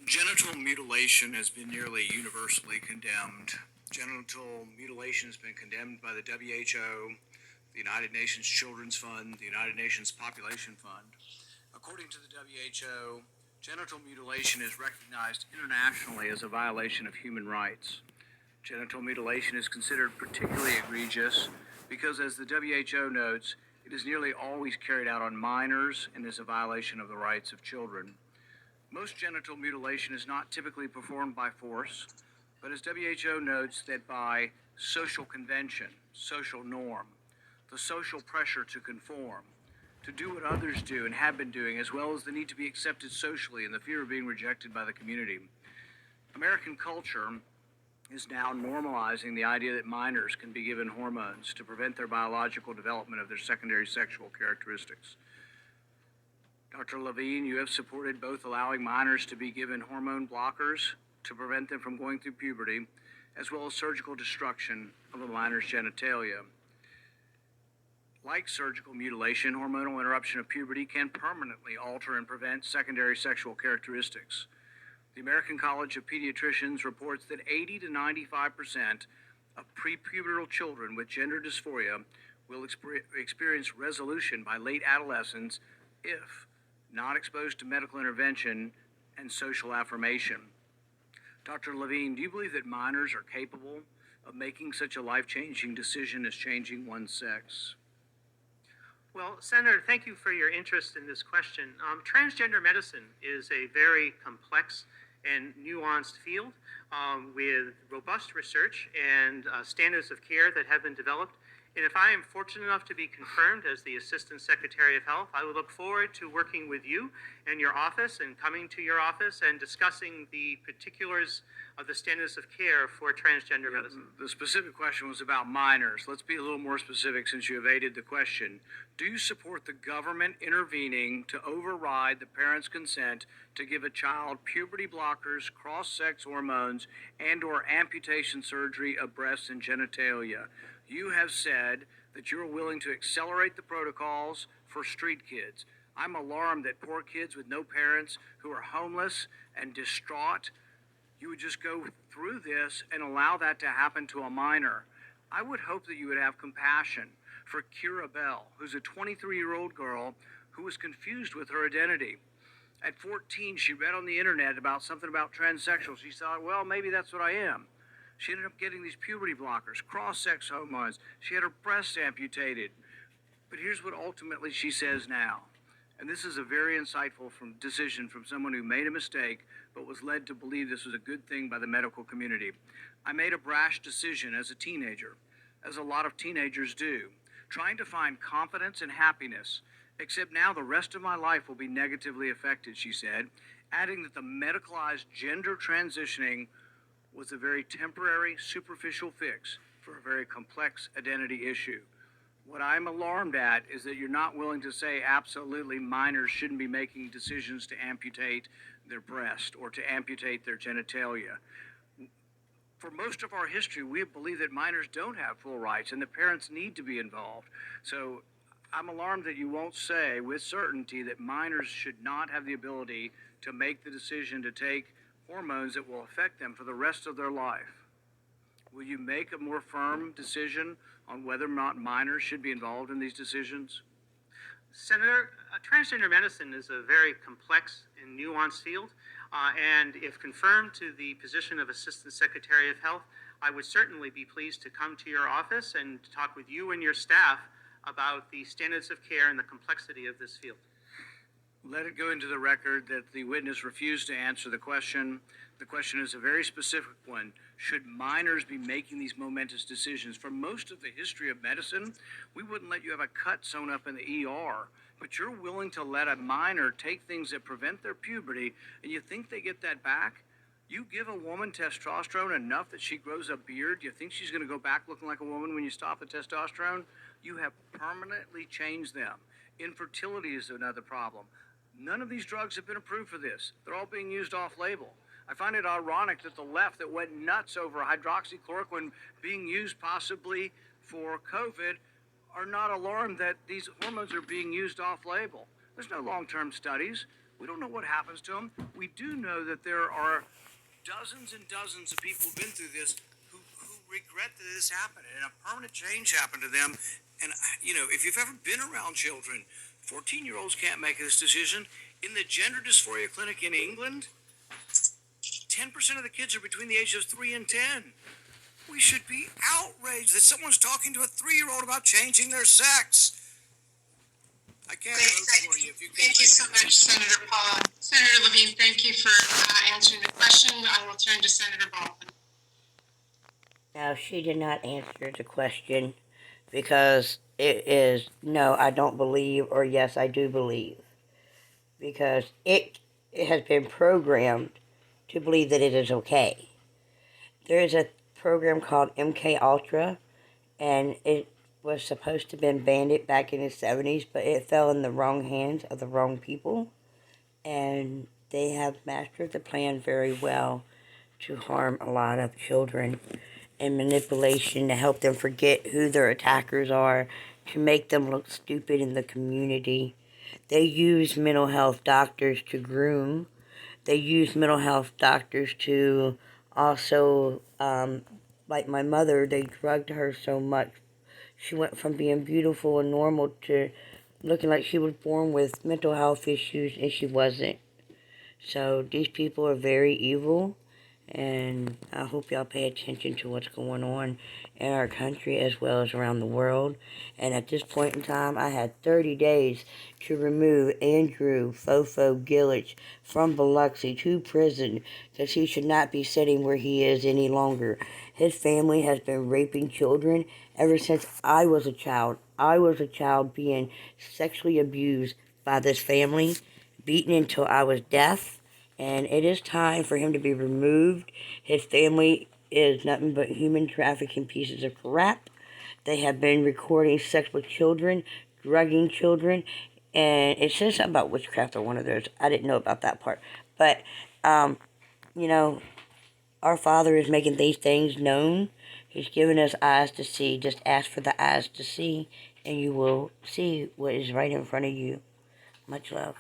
Genital mutilation has been nearly universally condemned. Genital mutilation has been condemned by the WHO, the United Nations Children's Fund, the United Nations Population Fund. According to the WHO, genital mutilation is recognized internationally as a violation of human rights. Genital mutilation is considered particularly egregious because, as the WHO notes, it is nearly always carried out on minors and is a violation of the rights of children. Most genital mutilation is not typically performed by force, but as WHO notes, that by social convention, social norm, the social pressure to conform, to do what others do and have been doing, as well as the need to be accepted socially and the fear of being rejected by the community. American culture is now normalizing the idea that minors can be given hormones to prevent their biological development of their secondary sexual characteristics. Dr. Levine, you have supported both allowing minors to be given hormone blockers to prevent them from going through puberty, as well as surgical destruction of a minor's genitalia. Like surgical mutilation, hormonal interruption of puberty can permanently alter and prevent secondary sexual characteristics. The American College of Pediatricians reports that 80 to 95% of prepubertal children with gender dysphoria will experience resolution by late adolescence if not exposed to medical intervention and social affirmation. Dr. Levine, do you believe that minors are capable of making such a life-changing decision as changing one's sex? Well, Senator, thank you for your interest in this question. Transgender medicine is a very complex and nuanced field with robust research and standards of care that have been developed. And if I am fortunate enough to be confirmed as the Assistant Secretary of Health, I would look forward to working with you and your office and coming to your office and discussing the particulars of the standards of care for transgender medicine. The specific question was about minors. Let's be a little more specific since you evaded the question. Do you support the government intervening to override the parent's consent to give a child puberty blockers, cross-sex hormones, and/or amputation surgery of breasts and genitalia? You have said that you're willing to accelerate the protocols for street kids. I'm alarmed that poor kids with no parents who are homeless and distraught, you would just go through this and allow that to happen to a minor. I would hope that you would have compassion for Kira Bell, who's a 23-year-old girl who was confused with her identity. At 14, she read on the internet about something about transsexual. She thought, well, maybe that's what I am. She ended up getting these puberty blockers, cross-sex hormones. She had her breasts amputated. But here's what ultimately she says now. And this is a very insightful decision from someone who made a mistake but was led to believe this was a good thing by the medical community. I made a brash decision as a teenager, as a lot of teenagers do, trying to find confidence and happiness, except now the rest of my life will be negatively affected, she said, adding that the medicalized gender transitioning was a very temporary, superficial fix for a very complex identity issue. What I'm alarmed at is that you're not willing to say absolutely minors shouldn't be making decisions to amputate their breast or to amputate their genitalia. For most of our history, we believe that minors don't have full rights and that parents need to be involved. So I'm alarmed that you won't say with certainty that minors should not have the ability to make the decision to take hormones that will affect them for the rest of their life. Will you make a more firm decision on whether or not minors should be involved in these decisions? Senator, transgender medicine is a very complex and nuanced field, and if confirmed to the position of Assistant Secretary of Health, I would certainly be pleased to come to your office and talk with you and your staff about the standards of care and the complexity of this field. Let it go into the record that the witness refused to answer the question. The question is a very specific one. Should minors be making these momentous decisions? For most of the history of medicine, we wouldn't let you have a cut sewn up in the ER, but you're willing to let a minor take things that prevent their puberty, and you think they get that back? You give a woman testosterone enough that she grows a beard, you think she's going to go back looking like a woman when you stop the testosterone? You have permanently changed them. Infertility is another problem. None of these drugs have been approved for this. They're all being used off-label. I find it ironic that the left that went nuts over hydroxychloroquine being used possibly for COVID are not alarmed that these hormones are being used off-label. There's no long-term studies. We don't know what happens to them. We do know that there are dozens and dozens of people who've been through this who regret that this happened and a permanent change happened to them. And, if you've ever been around children, 14-year-olds can't make this decision. In the gender dysphoria clinic in England, 10% of the kids are between the ages of 3 and 10. We should be outraged that someone's talking to a 3-year-old about changing their sex. I can't vote for you if you can't. Thank you so much, Senator Paul. Senator Levine, thank you for answering the question. I will turn to Senator Baldwin. Now, she did not answer the question because it is no, I don't believe, or yes, I do believe. Because it has been programmed to believe that it is okay. There is a program called MK Ultra, and it was supposed to have been banned back in the 70s, but it fell in the wrong hands of the wrong people, and they have mastered the plan very well to harm a lot of children and manipulation to help them forget who their attackers are, to make them look stupid in the community. They use mental health doctors to groom. They use mental health doctors to also, like my mother, they drugged her so much. She went from being beautiful and normal to looking like she was born with mental health issues, and she wasn't. So these people are very evil, and I hope y'all pay attention to what's going on in our country as well as around the world. And at this point in time, I had 30 days to remove Andrew Fofo Gillich from Biloxi to prison because he should not be sitting where he is any longer. His family has been raping children ever since I was a child. I was a child being sexually abused by this family, beaten until I was deaf. And it is time for him to be removed. His family is nothing but human trafficking pieces of crap. They have been recording sex with children, drugging children, and it says something about witchcraft or one of those. I didn't know about that part. But, our Father is making these things known. He's given us eyes to see. Just ask for the eyes to see, and you will see what is right in front of you. Much love.